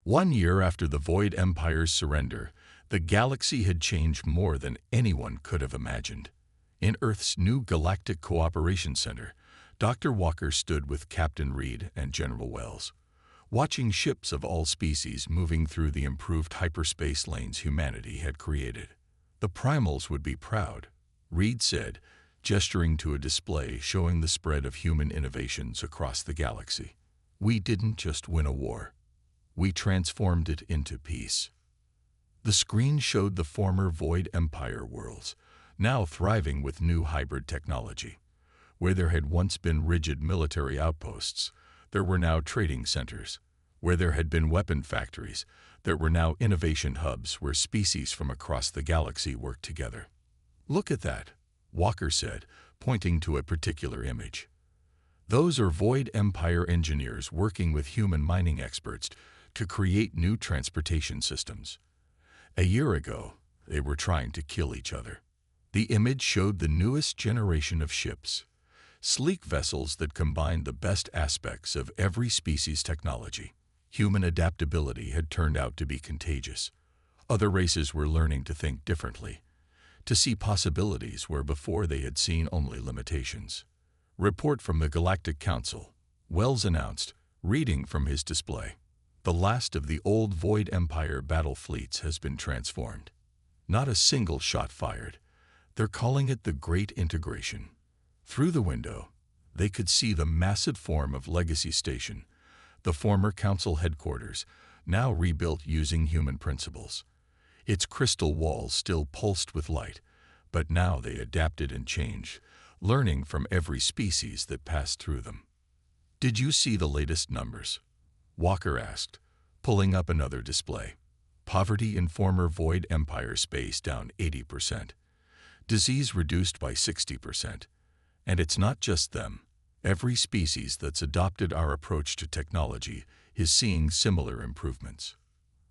1 year after the Void Empire's surrender, the galaxy had changed more than anyone could have imagined. In Earth's new Galactic Cooperation Center, Dr. Walker stood with Captain Reed and General Wells, watching ships of all species moving through the improved hyperspace lanes humanity had created. The primals would be proud, Reed said, gesturing to a display showing the spread of human innovations across the galaxy. We didn't just win a war. We transformed it into peace. The screen showed the former Void Empire worlds, now thriving with new hybrid technology. Where there had once been rigid military outposts, there were now trading centers. Where there had been weapon factories, there were now innovation hubs where species from across the galaxy worked together. Look at that, Walker said, pointing to a particular image. Those are Void Empire engineers working with human mining experts to create new transportation systems. A year ago, they were trying to kill each other. The image showed the newest generation of ships, sleek vessels that combined the best aspects of every species' technology. Human adaptability had turned out to be contagious. Other races were learning to think differently, to see possibilities where before they had seen only limitations. Report from the Galactic Council, Wells announced, reading from his display. The last of the old Void Empire battle fleets has been transformed. Not a single shot fired. They're calling it the Great Integration. Through the window, they could see the massive form of Legacy Station, the former Council headquarters, now rebuilt using human principles. Its crystal walls still pulsed with light, but now they adapted and changed, learning from every species that passed through them. Did you see the latest numbers? Walker asked, pulling up another display. Poverty in former Void Empire space down 80%. Disease reduced by 60%. And it's not just them. Every species that's adopted our approach to technology is seeing similar improvements.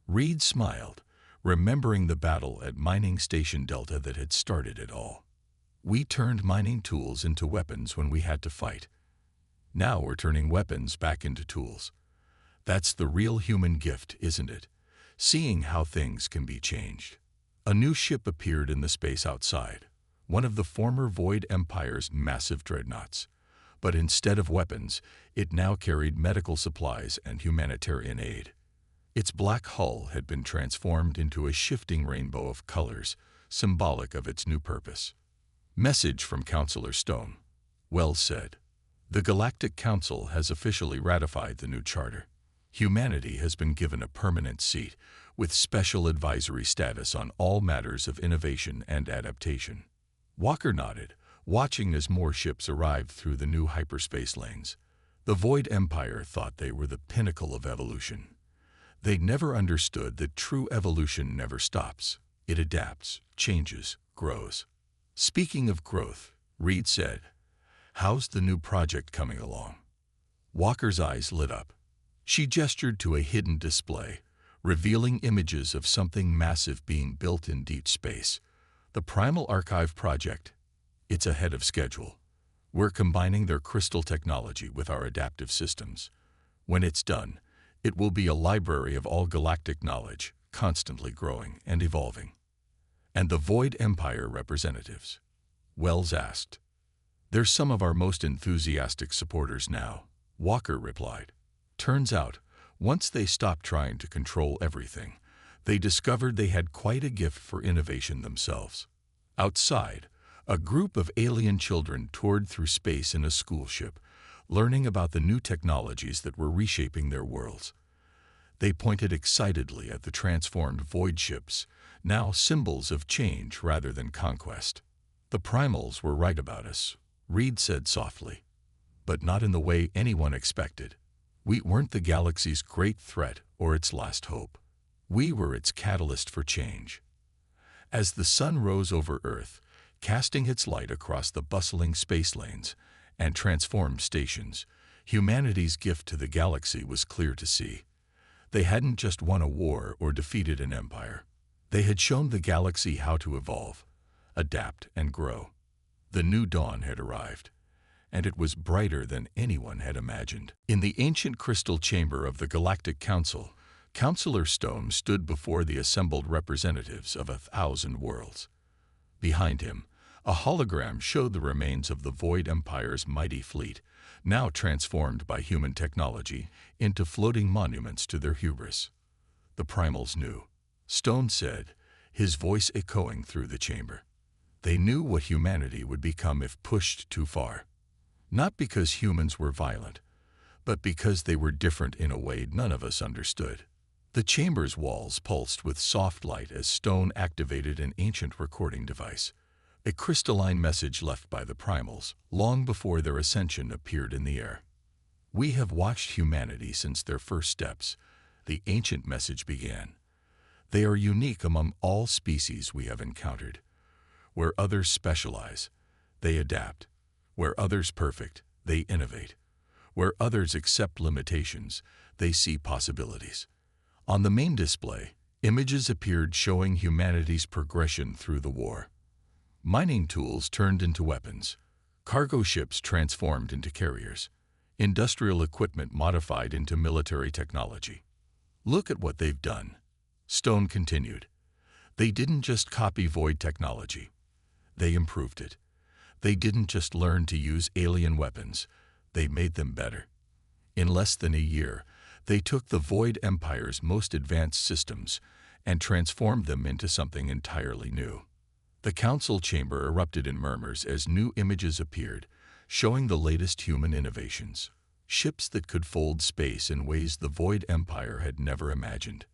Reed smiled, remembering the battle at Mining Station Delta that had started it all. We turned mining tools into weapons when we had to fight. Now we're turning weapons back into tools. That's the real human gift, isn't it? Seeing how things can be changed. A new ship appeared in the space outside, one of the former Void Empire's massive dreadnoughts. But instead of weapons, it now carried medical supplies and humanitarian aid. Its black hull had been transformed into a shifting rainbow of colors, symbolic of its new purpose. Message from Councillor Stone, Wells said. The Galactic Council has officially ratified the new charter. Humanity has been given a permanent seat, with special advisory status on all matters of innovation and adaptation. Walker nodded, watching as more ships arrived through the new hyperspace lanes. The Void Empire thought they were the pinnacle of evolution. They never understood that true evolution never stops. It adapts, changes, grows. Speaking of growth, Reed said, how's the new project coming along? Walker's eyes lit up. She gestured to a hidden display, revealing images of something massive being built in deep space. The Primal Archive project. It's ahead of schedule. We're combining their crystal technology with our adaptive systems. When it's done, it will be a library of all galactic knowledge, constantly growing and evolving. And the Void Empire representatives? Wells asked. They're some of our most enthusiastic supporters now, Walker replied. Turns out, once they stopped trying to control everything, they discovered they had quite a gift for innovation themselves. Outside, a group of alien children toured through space in a school ship, learning about the new technologies that were reshaping their worlds. They pointed excitedly at the transformed void ships, now symbols of change rather than conquest. The primals were right about us, Reed said softly, but not in the way anyone expected. We weren't the galaxy's great threat or its last hope. We were its catalyst for change. As the sun rose over Earth, casting its light across the bustling space lanes and transformed stations, humanity's gift to the galaxy was clear to see. They hadn't just won a war or defeated an empire. They had shown the galaxy how to evolve, adapt, and grow. The new dawn had arrived, and it was brighter than anyone had imagined. In the ancient crystal chamber of the Galactic Council, Counselor Stone stood before the assembled representatives of 1,000 worlds. Behind him, a hologram showed the remains of the Void Empire's mighty fleet, now transformed by human technology into floating monuments to their hubris. The primals knew, Stone said, his voice echoing through the chamber. They knew what humanity would become if pushed too far. Not because humans were violent, but because they were different in a way none of us understood. The chamber's walls pulsed with soft light as Stone activated an ancient recording device, a crystalline message left by the primals long before their ascension appeared in the air. "We have watched humanity since their first steps," the ancient message began. "They are unique among all species we have encountered. Where others specialize, they adapt. Where others perfect, they innovate. Where others accept limitations, they see possibilities." On the main display, images appeared showing humanity's progression through the war. Mining tools turned into weapons, cargo ships transformed into carriers, industrial equipment modified into military technology. "Look at what they've done," Stone continued. "They didn't just copy Void technology. They improved it. They didn't just learn to use alien weapons. They made them better. In less than a year, they took the Void Empire's most advanced systems and transformed them into something entirely new." The council chamber erupted in murmurs as new images appeared, showing the latest human innovations. Ships that could fold space in ways the Void Empire had never imagined.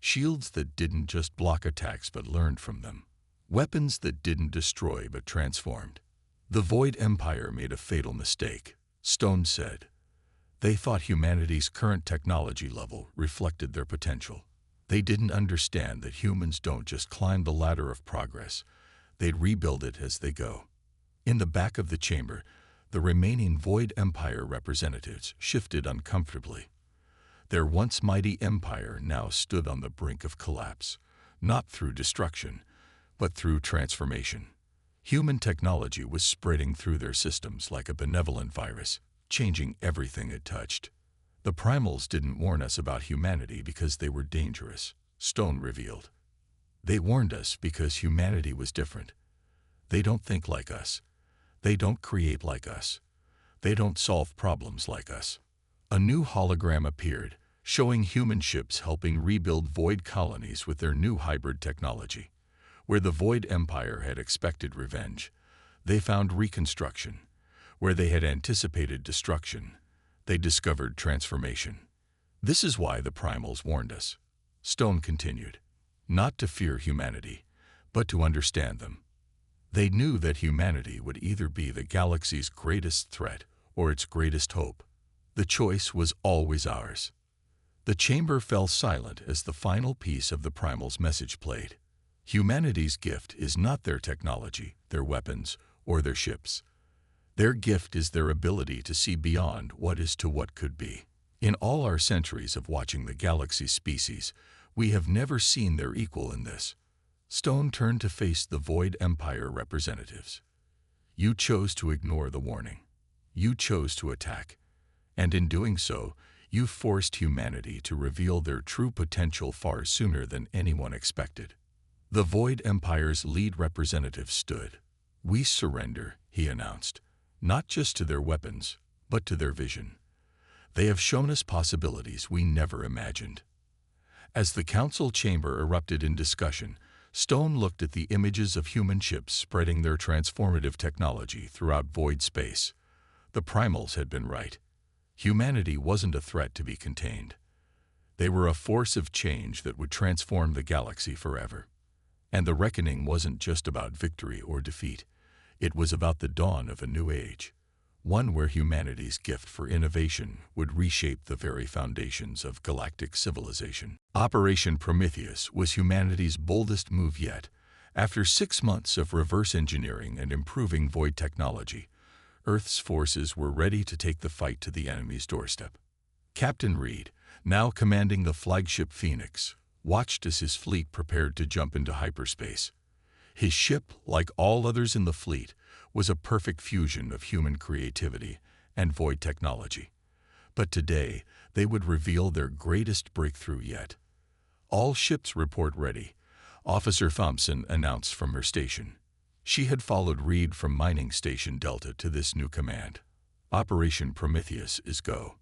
Shields that didn't just block attacks but learned from them. Weapons that didn't destroy but transformed. "The Void Empire made a fatal mistake," Stone said. "They thought humanity's current technology level reflected their potential. They didn't understand that humans don't just climb the ladder of progress, they'd rebuild it as they go." In the back of the chamber, the remaining Void Empire representatives shifted uncomfortably. Their once mighty empire now stood on the brink of collapse, not through destruction, but through transformation. Human technology was spreading through their systems like a benevolent virus, changing everything it touched. "The primals didn't warn us about humanity because they were dangerous," Stone revealed. "They warned us because humanity was different. They don't think like us. They don't create like us. They don't solve problems like us." A new hologram appeared, showing human ships helping rebuild Void colonies with their new hybrid technology. Where the Void Empire had expected revenge, they found reconstruction. Where they had anticipated destruction, they discovered transformation. "This is why the primals warned us," Stone continued. "Not to fear humanity, but to understand them. They knew that humanity would either be the galaxy's greatest threat or its greatest hope. The choice was always ours." The chamber fell silent as the final piece of the primal's message played. Humanity's gift is not their technology, their weapons, or their ships. Their gift is their ability to see beyond what is to what could be. In all our centuries of watching the galaxy's species, we have never seen their equal in this. Stone turned to face the Void Empire representatives. "You chose to ignore the warning. You chose to attack. And in doing so, you forced humanity to reveal their true potential far sooner than anyone expected." The Void Empire's lead representative stood. "We surrender," he announced, "not just to their weapons, but to their vision. They have shown us possibilities we never imagined." As the council chamber erupted in discussion, Stone looked at the images of human ships spreading their transformative technology throughout void space. The primals had been right. Humanity wasn't a threat to be contained. They were a force of change that would transform the galaxy forever. And the reckoning wasn't just about victory or defeat. It was about the dawn of a new age, one where humanity's gift for innovation would reshape the very foundations of galactic civilization. Operation Prometheus was humanity's boldest move yet. After 6 months of reverse engineering and improving Void technology, Earth's forces were ready to take the fight to the enemy's doorstep. Captain Reed, now commanding the flagship Phoenix, watched as his fleet prepared to jump into hyperspace. His ship, like all others in the fleet, was a perfect fusion of human creativity and Void technology. But today, they would reveal their greatest breakthrough yet, All ships report ready, Officer Thompson announced from her station. She had followed Reed from Mining Station Delta to this new command. Operation Prometheus is go.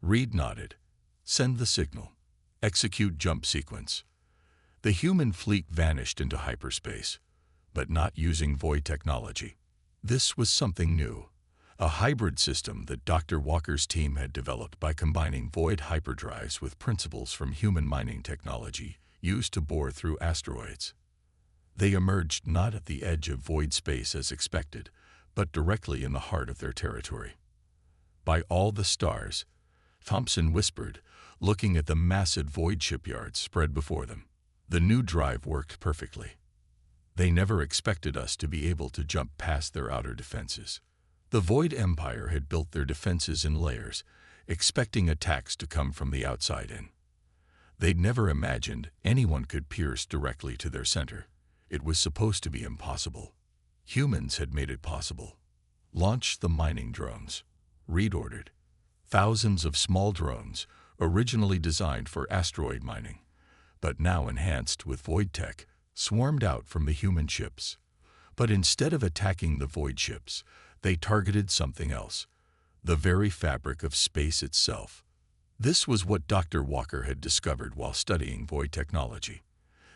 Reed nodded. Send the signal. Execute jump sequence. The human fleet vanished into hyperspace, but not using void technology. This was something new, a hybrid system that Dr. Walker's team had developed by combining void hyperdrives with principles from human mining technology used to bore through asteroids. They emerged not at the edge of void space as expected, but directly in the heart of their territory. By all the stars, Thompson whispered, looking at the massive void shipyards spread before them. The new drive worked perfectly. They never expected us to be able to jump past their outer defenses. The Void Empire had built their defenses in layers, expecting attacks to come from the outside in. They'd never imagined anyone could pierce directly to their center. It was supposed to be impossible. Humans had made it possible. Launch the mining drones, Reed ordered. Thousands of small drones, originally designed for asteroid mining, but now enhanced with void tech, swarmed out from the human ships. But instead of attacking the void ships, they targeted something else, the very fabric of space itself. This was what Dr. Walker had discovered while studying void technology.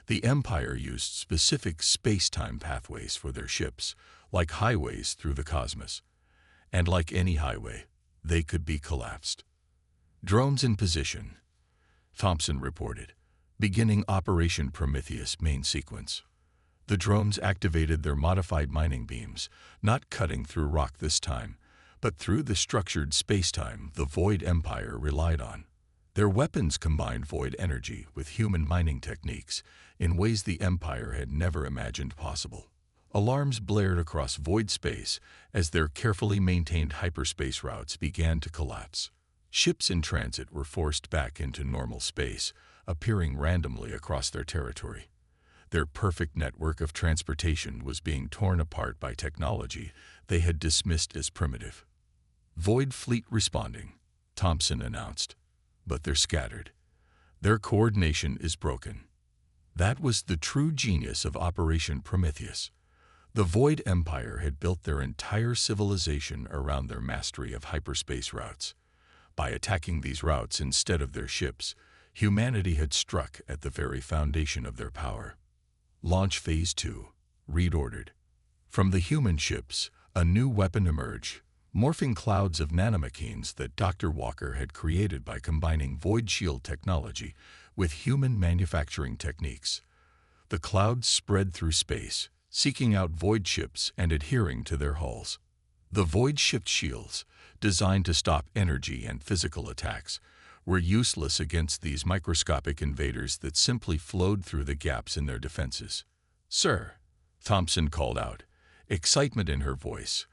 The Empire used specific space-time pathways for their ships, like highways through the cosmos. And like any highway, they could be collapsed. Drones in position, Thompson reported, beginning Operation Prometheus main sequence. The drones activated their modified mining beams, not cutting through rock this time, but through the structured space-time the Void Empire relied on. Their weapons combined void energy with human mining techniques in ways the Empire had never imagined possible. Alarms blared across void space as their carefully maintained hyperspace routes began to collapse. Ships in transit were forced back into normal space, appearing randomly across their territory. Their perfect network of transportation was being torn apart by technology they had dismissed as primitive. Void Fleet responding, Thompson announced. But they're scattered. Their coordination is broken. That was the true genius of Operation Prometheus. The Void Empire had built their entire civilization around their mastery of hyperspace routes. By attacking these routes instead of their ships, humanity had struck at the very foundation of their power. Launch Phase 2, Reed ordered. From the human ships, a new weapon emerged, morphing clouds of nanomachines that Dr. Walker had created by combining void shield technology with human manufacturing techniques. The clouds spread through space, seeking out void ships and adhering to their hulls. The void ship shields, designed to stop energy and physical attacks, were useless against these microscopic invaders that simply flowed through the gaps in their defenses. "Sir," Thompson called out, excitement in her voice.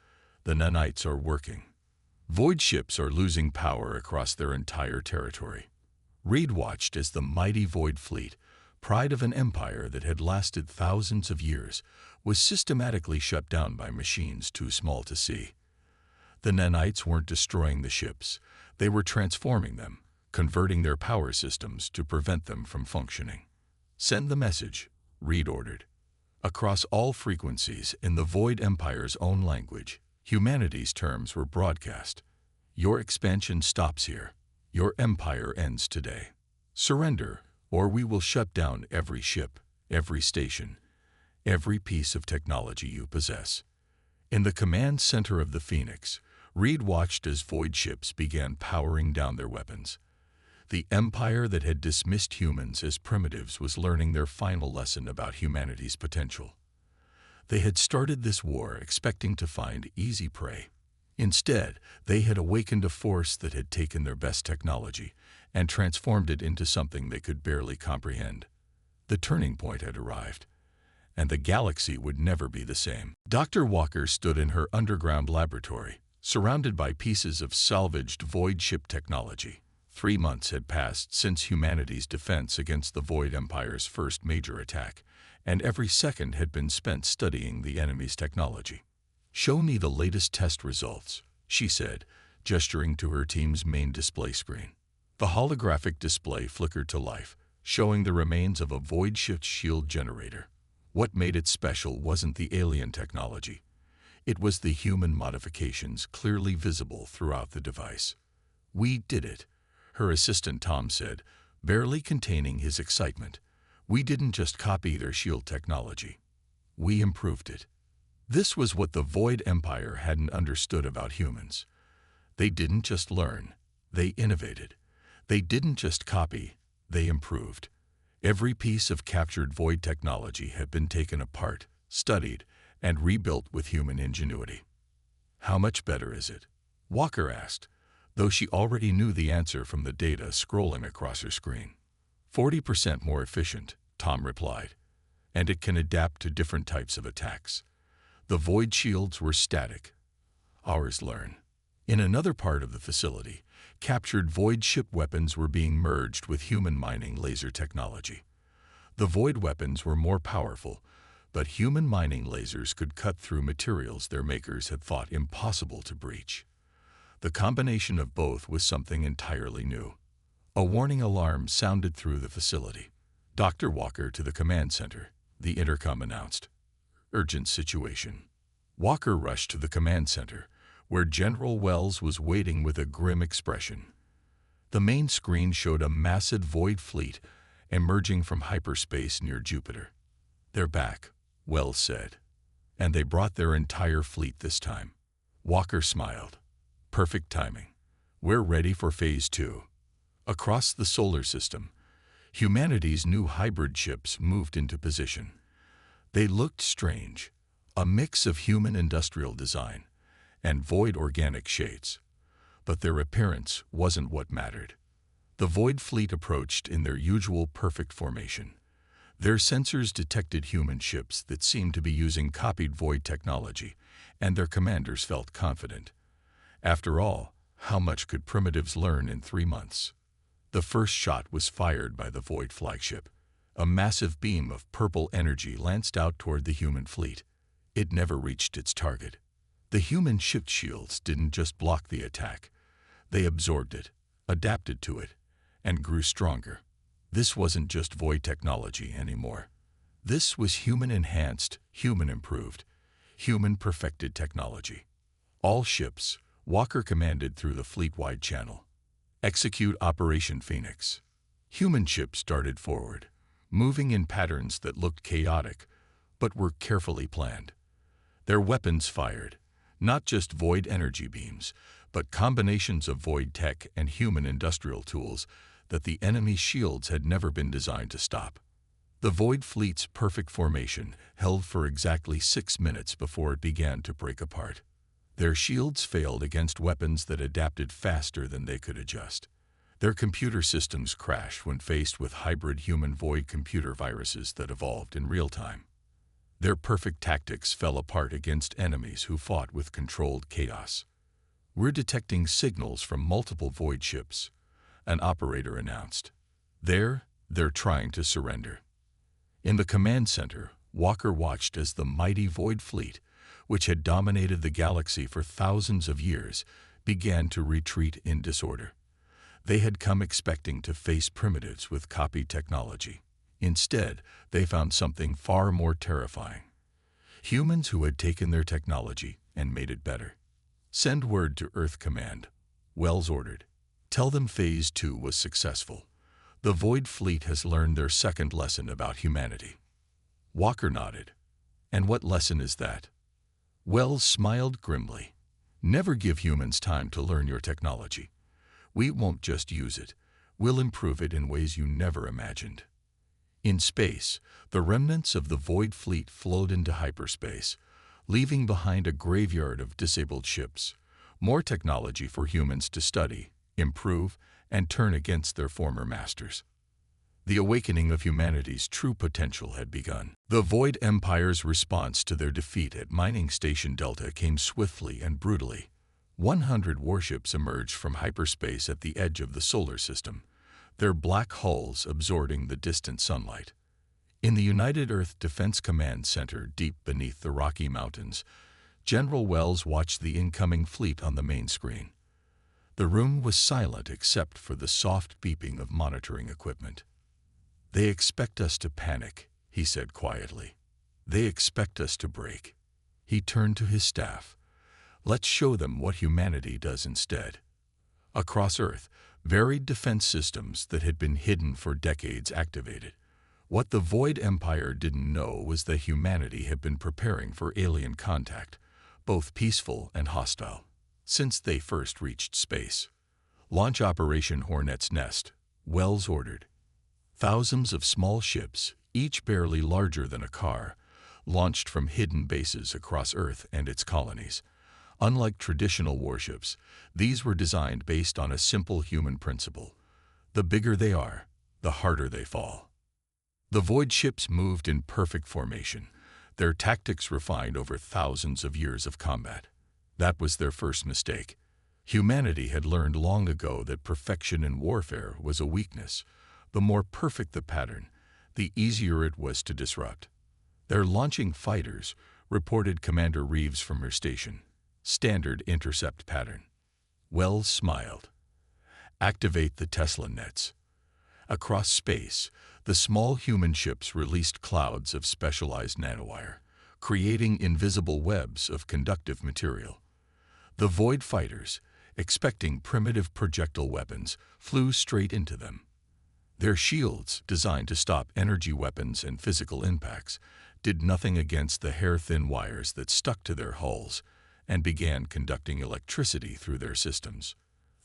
"The nanites are working. Void ships are losing power across their entire territory." Reed watched as the mighty Void Fleet, pride of an empire that had lasted thousands of years, was systematically shut down by machines too small to see. The nanites weren't destroying the ships. They were transforming them, converting their power systems to prevent them from functioning. "Send the message," Reed ordered. Across all frequencies in the Void Empire's own language, humanity's terms were broadcast. "Your expansion stops here. Your empire ends today. Surrender, or we will shut down every ship, every station, every piece of technology you possess." In the command center of the Phoenix, Reed watched as void ships began powering down their weapons. The empire that had dismissed humans as primitives was learning their final lesson about humanity's potential. They had started this war expecting to find easy prey. Instead, they had awakened a force that had taken their best technology and transformed it into something they could barely comprehend. The turning point had arrived, and the galaxy would never be the same. Dr. Walker stood in her underground laboratory, surrounded by pieces of salvaged void ship technology. 3 months had passed since humanity's defense against the Void Empire's first major attack, and every second had been spent studying the enemy's technology. "Show me the latest test results," she said, gesturing to her team's main display screen. The holographic display flickered to life, showing the remains of a void shift shield generator. What made it special wasn't the alien technology. It was the human modifications clearly visible throughout the device. "We did it," her assistant Tom said, barely containing his excitement. "We didn't just copy their shield technology. We improved it." This was what the Void Empire hadn't understood about humans. They didn't just learn, they innovated. They didn't just copy, they improved. Every piece of captured Void technology had been taken apart, studied, and rebuilt with human ingenuity. "How much better is it?" Walker asked, though she already knew the answer from the data scrolling across her screen. 40% more efficient, Tom replied, "and it can adapt to different types of attacks." The Void shields were static. Ours learn. In another part of the facility, captured Void ship weapons were being merged with human mining laser technology. The Void weapons were more powerful, but human mining lasers could cut through materials their makers had thought impossible to breach. The combination of both was something entirely new. A warning alarm sounded through the facility. "Dr. Walker to the command center," the intercom announced. "Urgent situation." Walker rushed to the command center, where General Wells was waiting with a grim expression. The main screen showed a massive Void fleet emerging from hyperspace near Jupiter. "They're back," Wells said. "And they brought their entire fleet this time." Walker smiled. "Perfect timing. We're ready for Phase 2. Across the solar system, humanity's new hybrid ships moved into position. They looked strange, a mix of human industrial design and Void organic shades. But their appearance wasn't what mattered. The Void fleet approached in their usual perfect formation. Their sensors detected human ships that seemed to be using copied Void technology, and their commanders felt confident. After all, how much could primitives learn in 3 months? The first shot was fired by the Void flagship. A massive beam of purple energy lanced out toward the human fleet. It never reached its target. The human ship shields didn't just block the attack. They absorbed it, adapted to it, and grew stronger. This wasn't just Void technology anymore. This was human-enhanced, human-improved, human-perfected technology. All ships, Walker commanded through the fleet-wide channel. "Execute Operation Phoenix." Human ships darted forward, moving in patterns that looked chaotic, but were carefully planned. Their weapons fired, not just Void energy beams, but combinations of Void tech and human industrial tools that the enemy's shields had never been designed to stop. The Void fleet's perfect formation held for exactly 6 minutes before it began to break apart. Their shields failed against weapons that adapted faster than they could adjust. Their computer systems crashed when faced with hybrid human-Void computer viruses that evolved in real time. Their perfect tactics fell apart against enemies who fought with controlled chaos. "We're detecting signals from multiple Void ships," an operator announced. They're trying to surrender." In the command center, Walker watched as the mighty Void fleet, which had dominated the galaxy for thousands of years, began to retreat in disorder. They had come expecting to face primitives with copied technology. Instead, they found something far more terrifying. Humans who had taken their technology and made it better. "Send word to Earth Command," Wells ordered. "Tell them Phase 2 was successful. The Void fleet has learned their second lesson about humanity." Walker nodded. "And what lesson is that?" Wells smiled grimly. "Never give humans time to learn your technology. We won't just use it. We'll improve it in ways you never imagined." In space, the remnants of the Void fleet flowed into hyperspace, leaving behind a graveyard of disabled ships, more technology for humans to study, improve, and turn against their former masters. The awakening of humanity's true potential had begun. The Void Empire's response to their defeat at Mining Station Delta came swiftly and brutally. 100 warships emerged from hyperspace at the edge of the solar system, their black hulls absorbing the distant sunlight. In the United Earth Defense Command Center deep beneath the Rocky Mountains, General Wells watched the incoming fleet on the main screen. The room was silent except for the soft beeping of monitoring equipment. "They expect us to panic," he said quietly. "They expect us to break." He turned to his staff. "Let's show them what humanity does instead." Across Earth, varied defense systems that had been hidden for decades activated. What the Void Empire didn't know was that humanity had been preparing for alien contact, both peaceful and hostile, since they first reached space. "Launch Operation Hornet's Nest," Wells ordered. Thousands of small ships, each barely larger than a car, launched from hidden bases across Earth and its colonies. Unlike traditional warships, these were designed based on a simple human principle: the bigger they are, the harder they fall. The Void ships moved in perfect formation, their tactics refined over thousands of years of combat. That was their first mistake. Humanity had learned long ago that perfection in warfare was a weakness. The more perfect the pattern, the easier it was to disrupt. "They're launching fighters," reported Commander Reeves from her station. "Standard intercept pattern." Wells smiled. "Activate the Tesla nets." Across space, the small human ships released clouds of specialized nanowire, creating invisible webs of conductive material. The Void fighters, expecting primitive projectile weapons, flew straight into them. Their shields, designed to stop energy weapons and physical impacts, did nothing against the hair-thin wires that stuck to their hulls and began conducting electricity through their systems.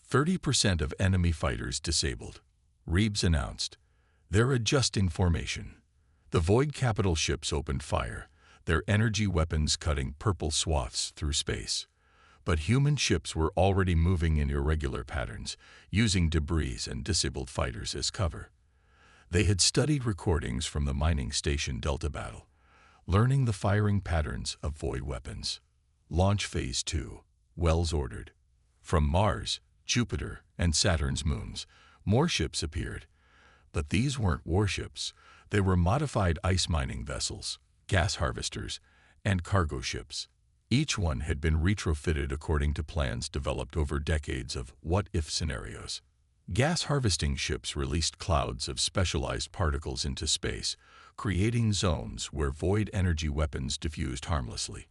30% of enemy fighters disabled, Reeves announced. "They're adjusting formation." The Void capital ships opened fire, their energy weapons cutting purple swaths through space. But human ships were already moving in irregular patterns, using debris and disabled fighters as cover. They had studied recordings from the mining station Delta battle, learning the firing patterns of Void weapons. "Launch Phase 2, Wells ordered. From Mars, Jupiter, and Saturn's moons, more ships appeared. But these weren't warships. They were modified ice mining vessels, gas harvesters, and cargo ships. Each one had been retrofitted according to plans developed over decades of what-if scenarios. Gas harvesting ships released clouds of specialized particles into space, creating zones where Void energy weapons diffused harmlessly.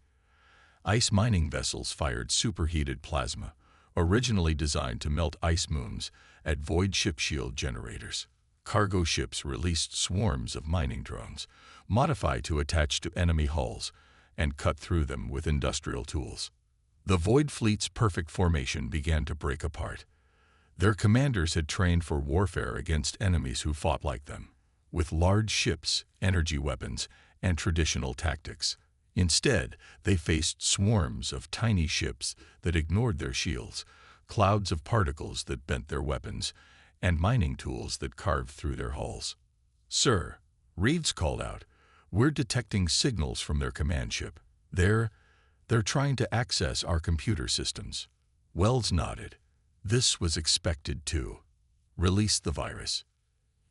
Ice mining vessels fired superheated plasma, originally designed to melt ice moons, at Void ship shield generators. Cargo ships released swarms of mining drones, modified to attach to enemy hulls and cut through them with industrial tools. The Void fleet's perfect formation began to break apart. Their commanders had trained for warfare against enemies who fought like them, with large ships, energy weapons, and traditional tactics. Instead, they faced swarms of tiny ships that ignored their shields, clouds of particles that bent their weapons, and mining tools that carved through their hulls. "Sir," Reeves called out, "we're detecting signals from their command ship. They're trying to access our computer systems." Wells nodded. "This was expected too. Release the virus."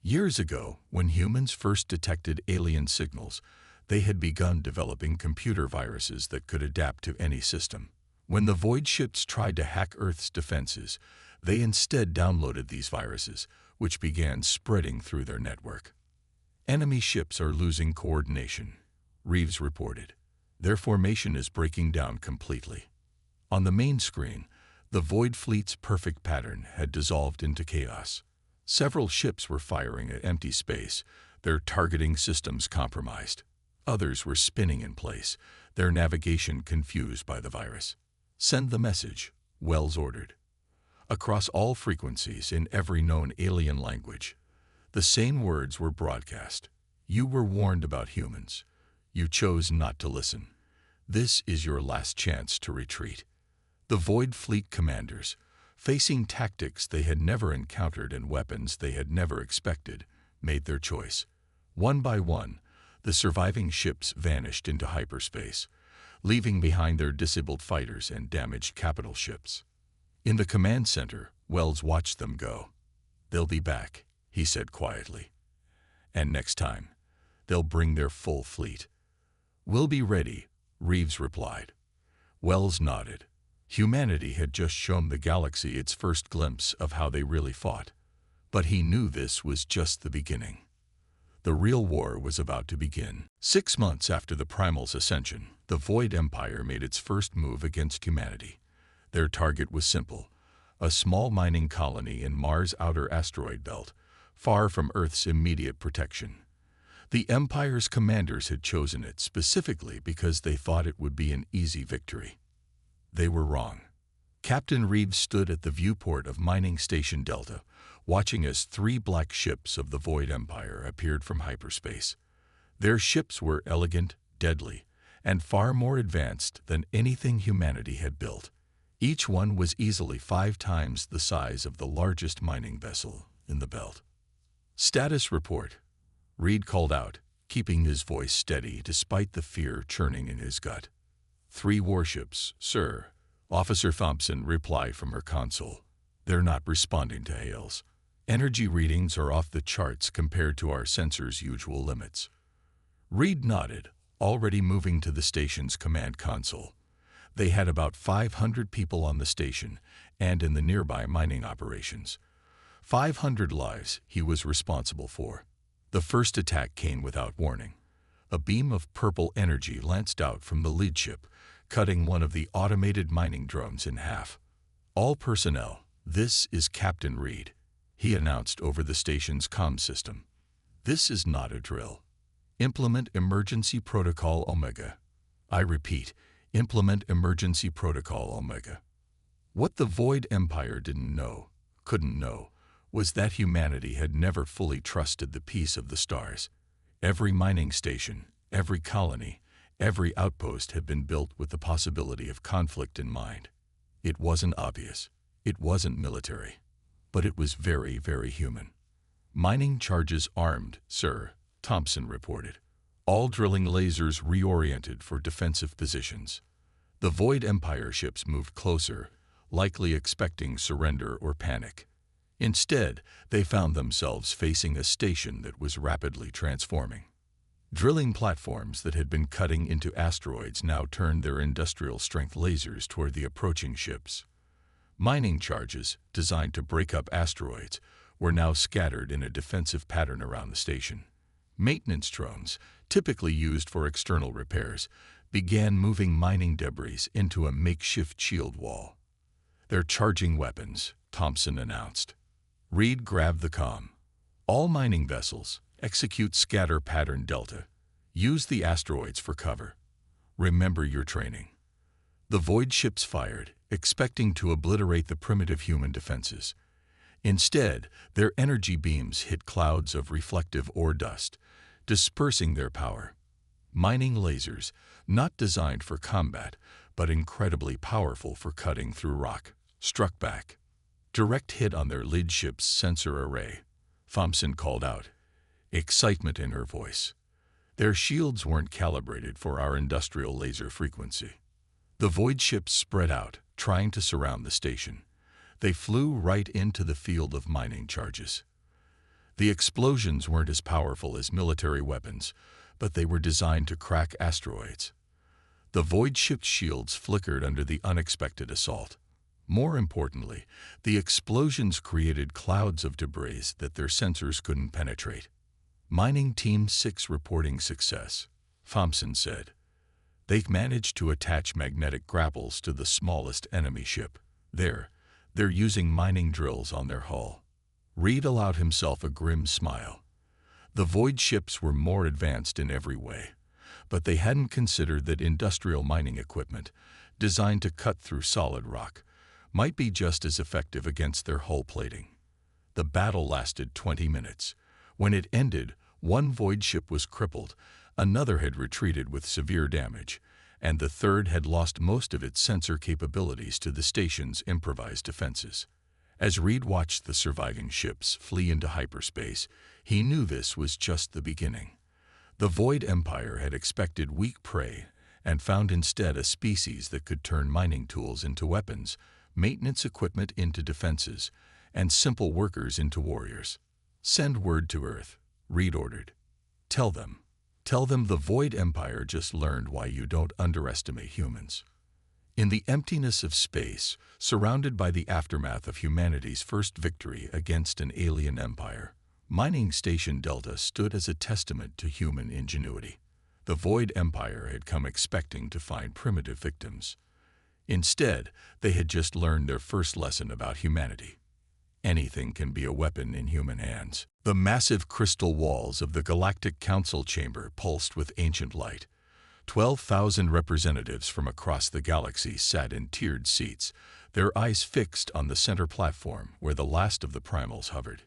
Years ago, when humans first detected alien signals, they had begun developing computer viruses that could adapt to any system. When the Void ships tried to hack Earth's defenses, they instead downloaded these viruses, which began spreading through their network. "Enemy ships are losing coordination," Reeves reported. "Their formation is breaking down completely." On the main screen, the Void fleet's perfect pattern had dissolved into chaos. Several ships were firing at empty space, their targeting systems compromised. Others were spinning in place, their navigation confused by the virus. "Send the message," Wells ordered. Across all frequencies in every known alien language, the same words were broadcast. "You were warned about humans. You chose not to listen. This is your last chance to retreat." The Void fleet commanders, facing tactics they had never encountered and weapons they had never expected, made their choice. One by one, the surviving ships vanished into hyperspace, leaving behind their disabled fighters and damaged capital ships. In the command center, Wells watched them go. "They'll be back," he said quietly. "And next time, they'll bring their full fleet." "We'll be ready," Reeves replied. Wells nodded. Humanity had just shown the galaxy its first glimpse of how they really fought. But he knew this was just the beginning. The real war was about to begin. 6 months after the Primal's ascension, the Void Empire made its first move against humanity. Their target was simple: a small mining colony in Mars' outer asteroid belt, far from Earth's immediate protection. The Empire's commanders had chosen it specifically because they thought it would be an easy victory. They were wrong. Captain Reeves stood at the viewport of Mining Station Delta, watching as 3 black ships of the Void Empire appeared from hyperspace. Their ships were elegant, deadly, and far more advanced than anything humanity had built. Each one was easily 5 times the size of the largest mining vessel in the belt. "Status report," Reed called out, keeping his voice steady despite the fear churning in his gut. "3 warships, sir," Officer Thompson replied from her console. "They're not responding to hails. Energy readings are off the charts compared to our sensor's usual limits." Reed nodded, already moving to the station's command console. They had about 500 people on the station and in the nearby mining operations. 500 lives he was responsible for. The first attack came without warning. A beam of purple energy lanced out from the lead ship, cutting one of the automated mining drones in half. "All personnel, this is Captain Reed," he announced over the station's comm system. "This is not a drill. Implement Emergency Protocol Omega. I repeat, implement Emergency Protocol Omega." What the Void Empire couldn't know, was that humanity had never fully trusted the peace of the stars. Every mining station, every colony, every outpost had been built with the possibility of conflict in mind. It wasn't obvious. It wasn't military. But it was very, very human. "Mining charges armed, sir," Thompson reported. "All drilling lasers reoriented for defensive positions." The Void Empire ships moved closer, likely expecting surrender or panic. Instead, they found themselves facing a station that was rapidly transforming. Drilling platforms that had been cutting into asteroids now turned their industrial-strength lasers toward the approaching ships. Mining charges, designed to break up asteroids, were now scattered in a defensive pattern around the station. Maintenance drones, typically used for external repairs, began moving mining debris into a makeshift shield wall. "They're charging weapons," Thompson announced. Reed grabbed the comm. "All mining vessels, execute scatter pattern Delta. Use the asteroids for cover. Remember your training." The Void ships fired, expecting to obliterate the primitive human defenses. Instead, their energy beams hit clouds of reflective ore dust, dispersing their power. Mining lasers, not designed for combat, but incredibly powerful for cutting through rock, struck back. Direct hit on their lead ship's sensor array, Thompson called out, excitement in her voice. Their shields weren't calibrated for our industrial laser frequency. The Void ships spread out, trying to surround the station. They flew right into the field of mining charges. The explosions weren't as powerful as military weapons, but they were designed to crack asteroids. The Void ship's shields flickered under the unexpected assault. More importantly, the explosions created clouds of debris that their sensors couldn't penetrate. "Mining Team 6 reporting success," Thompson said. "They managed to attach magnetic grapples to the smallest enemy ship. They're using mining drills on their hull." Reed allowed himself a grim smile. The Void ships were more advanced in every way, but they hadn't considered that industrial mining equipment, designed to cut through solid rock, might be just as effective against their hull plating. The battle lasted 20 minutes. When it ended, one Void ship was crippled, another had retreated with severe damage, and the third had lost most of its sensor capabilities to the station's improvised defenses. As Reed watched the surviving ships flee into hyperspace, he knew this was just the beginning. The Void Empire had expected weak prey and found instead a species that could turn mining tools into weapons, maintenance equipment into defenses, and simple workers into warriors. "Send word to Earth," Reed ordered. Tell them the Void Empire just learned why you don't underestimate humans." In the emptiness of space, surrounded by the aftermath of humanity's first victory against an alien empire, Mining Station Delta stood as a testament to human ingenuity. The Void Empire had come expecting to find primitive victims. Instead, they had just learned their first lesson about humanity. Anything can be a weapon in human hands. The massive crystal walls of the Galactic Council chamber pulsed with ancient light. 12,000 representatives from across the galaxy sat in tiered seats, their eyes fixed on the center platform where the last of the primals hovered.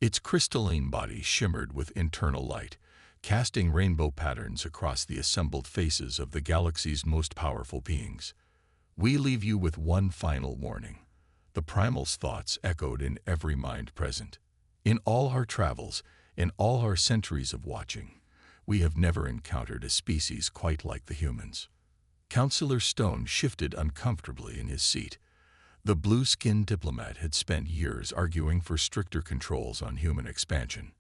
Its crystalline body shimmered with internal light, casting rainbow patterns across the assembled faces of the galaxy's most powerful beings. "We leave you with one final warning." The primal's thoughts echoed in every mind present. "In all our travels, in all our centuries of watching, we have never encountered a species quite like the humans." Counselor Stone shifted uncomfortably in his seat. The blue-skinned diplomat had spent years arguing for stricter controls on human expansion.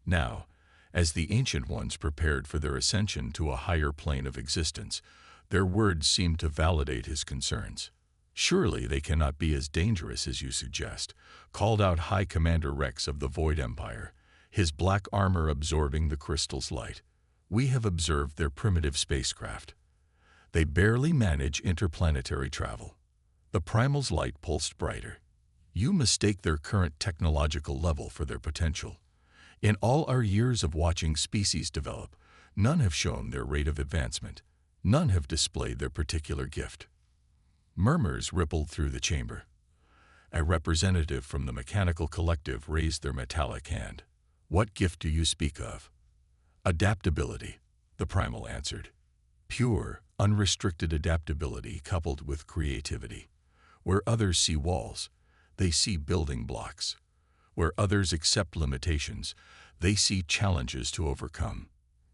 Now, as the Ancient Ones prepared for their ascension to a higher plane of existence, their words seemed to validate his concerns. "Surely they cannot be as dangerous as you suggest," called out High Commander Rex of the Void Empire, his black armor absorbing the crystal's light. "We have observed their primitive spacecraft. They barely manage interplanetary travel." The primal's light pulsed brighter. "You mistake their current technological level for their potential. In all our years of watching species develop, none have shown their rate of advancement. None have displayed their particular gift." Murmurs rippled through the chamber. A representative from the mechanical collective raised their metallic hand. "What gift do you speak of?" "Adaptability," the primal answered. "Pure, unrestricted adaptability coupled with creativity. Where others see walls, they see building blocks. Where others accept limitations, they see challenges to overcome.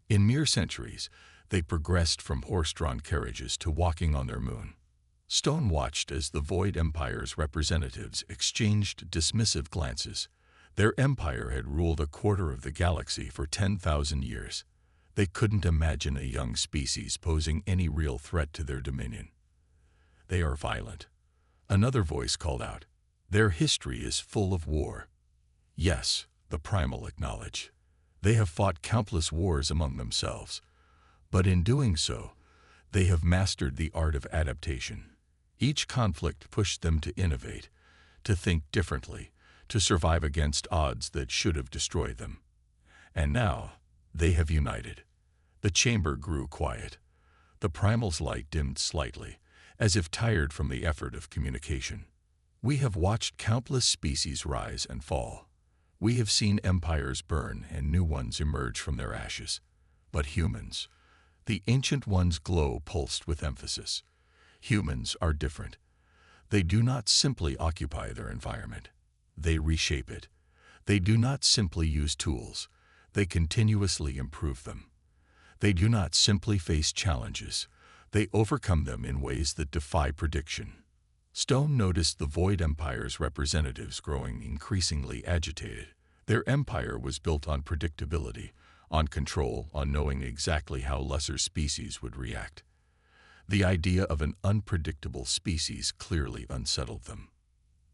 In mere centuries, they progressed from horse-drawn carriages to walking on their moon." Stone watched as the Void Empire's representatives exchanged dismissive glances. Their empire had ruled a quarter of the galaxy for 10,000 years. They couldn't imagine a young species posing any real threat to their dominion. "They are violent," another voice called out. "Their history is full of war." "Yes," the primal acknowledged. "They have fought countless wars among themselves. But in doing so, they have mastered the art of adaptation. Each conflict pushed them to innovate, to think differently, to survive against odds that should have destroyed them. And now, they have united." The chamber grew quiet. The primal's light dimmed slightly, as if tired from the effort of communication. "We have watched countless species rise and fall. We have seen empires burn and new ones emerge from their ashes. But humans," the Ancient One's glow pulsed with emphasis, "humans are different. They do not simply occupy their environment. They reshape it. They do not simply use tools. They continuously improve them. They do not simply face challenges. They overcome them in ways that defy prediction." Stone noticed the Void Empire's representatives growing increasingly agitated. Their empire was built on predictability, on control, on knowing exactly how lesser species would react. The idea of an unpredictable species clearly unsettled them.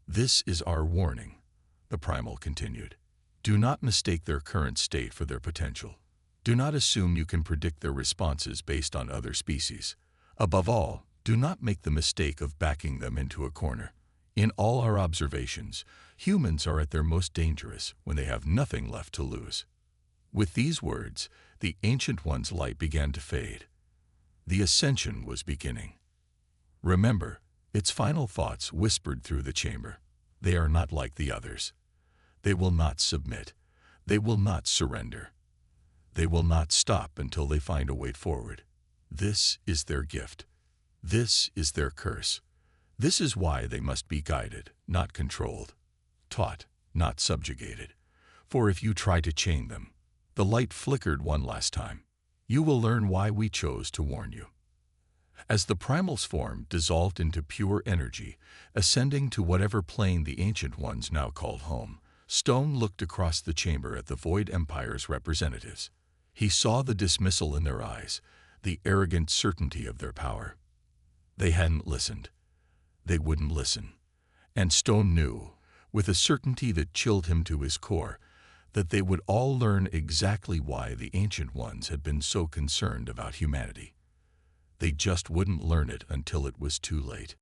"This is our warning," the primal continued. "Do not mistake their current state for their potential. Do not assume you can predict their responses based on other species. Above all, do not make the mistake of backing them into a corner. In all our observations, humans are at their most dangerous when they have nothing left to lose." With these words, the Ancient One's light began to fade. The ascension was beginning. "Remember," its final thoughts whispered through the chamber, "they are not like the others. They will not submit. They will not surrender. They will not stop until they find a way forward. This is their gift. This is their curse. This is why they must be guided, not controlled. Taught, not subjugated. For if you try to chain them," the light flickered one last time, "you will learn why we chose to warn you." As the primal's form dissolved into pure energy, ascending to whatever plane the Ancient Ones now called home, Stone looked across the chamber at the Void Empire's representatives. He saw the dismissal in their eyes, the arrogant certainty of their power. They hadn't listened. They wouldn't listen. And Stone knew, with a certainty that chilled him to his core, that they would all learn exactly why the Ancient Ones had been so concerned about humanity. They just wouldn't learn it until it was too late.